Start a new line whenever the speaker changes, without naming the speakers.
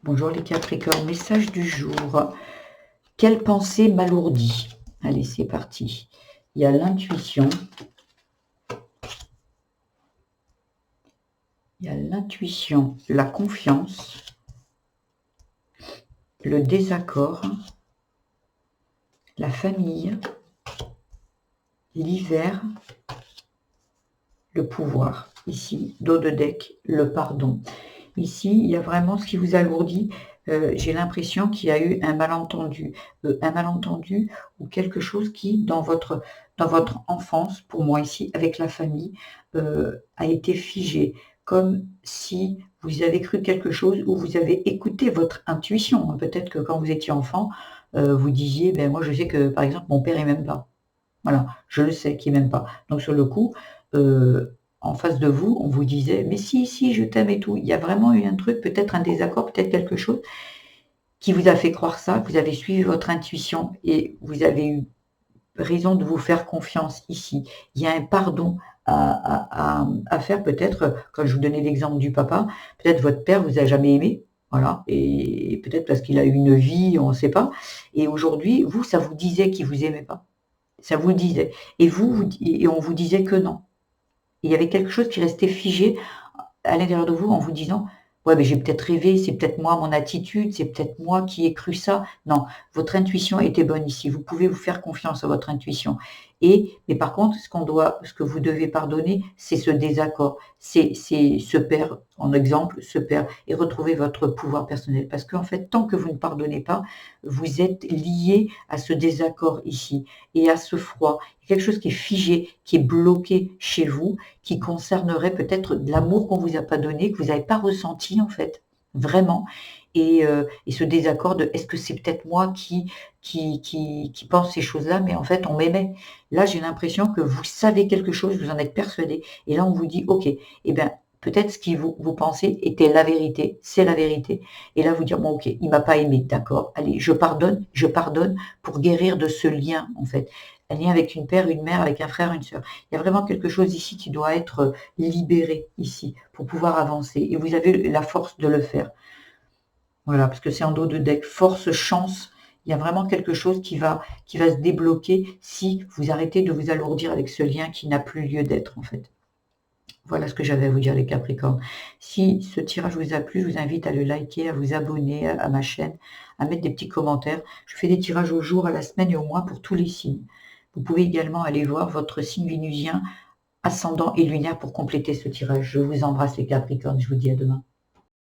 Bonjour les Capricornes, message du jour. Quelle pensée m'alourdit? Allez, c'est parti. Il y a l'intuition. Il y a l'intuition, la confiance, le désaccord, la famille, l'hiver, le pouvoir. Ici, dos de deck, le pardon. Ici, il y a vraiment ce qui vous alourdit. J'ai l'impression qu'il y a eu un malentendu ou quelque chose qui, dans votre enfance, pour moi ici, avec la famille, a été figé. Comme si vous avez cru quelque chose ou vous avez écouté votre intuition. Peut-être que quand vous étiez enfant, vous disiez, ben moi je sais que par exemple mon père il m'aime pas. Voilà, je le sais qu'il m'aime pas. Donc sur le coup, en face de vous, on vous disait: «Mais si, si, je t'aime et tout». Il y a vraiment eu un truc, peut-être un désaccord, peut-être quelque chose qui vous a fait croire ça, que vous avez suivi votre intuition et vous avez eu raison de vous faire confiance ici. Il y a un pardon à faire peut-être, quand je vous donnais l'exemple du papa, peut-être votre père vous a jamais aimé, voilà, et peut-être parce qu'il a eu une vie, on ne sait pas, et aujourd'hui, vous, ça vous disait qu'il vous aimait pas. Ça vous le disait. Et et on vous disait que non. Il y avait quelque chose qui restait figé à l'intérieur de vous en vous disant: «Ouais, mais j'ai peut-être rêvé, c'est peut-être moi, mon attitude, c'est peut-être moi qui ai cru ça». Non, votre intuition était bonne ici. Vous pouvez vous faire confiance à votre intuition. Mais par contre, ce que vous devez pardonner, c'est ce désaccord. C'est ce père, en exemple, ce père, et retrouver votre pouvoir personnel. Parce qu'en fait, tant que vous ne pardonnez pas, vous êtes lié à ce désaccord ici et à ce froid. Quelque chose qui est figé, qui est bloqué chez vous, qui concernerait peut-être de l'amour qu'on vous a pas donné, que vous n'avez pas ressenti en fait, vraiment. Et ce désaccord de: «Est-ce que c'est peut-être moi qui pense ces choses-là, mais en fait on m'aimait?» Là, j'ai l'impression que vous savez quelque chose, vous en êtes persuadé, et là on vous dit: «OK, eh bien, peut-être ce qui vous pensez était la vérité, c'est la vérité». Et là vous dire: «Bon OK, il m'a pas aimé, d'accord, allez, je pardonne pour guérir de ce lien en fait». Un lien avec une père, une mère, avec un frère, une sœur. Il y a vraiment quelque chose ici qui doit être libéré ici pour pouvoir avancer, et vous avez la force de le faire. Voilà, parce que c'est en dos de deck. Force, chance, il y a vraiment quelque chose qui va se débloquer si vous arrêtez de vous alourdir avec ce lien qui n'a plus lieu d'être en fait. Voilà ce que j'avais à vous dire les Capricornes. Si ce tirage vous a plu, je vous invite à le liker, à vous abonner à ma chaîne, à mettre des petits commentaires. Je fais des tirages au jour, à la semaine et au mois pour tous les signes. Vous pouvez également aller voir votre signe vénusien, ascendant et lunaire pour compléter ce tirage. Je vous embrasse les Capricornes, je vous dis à demain.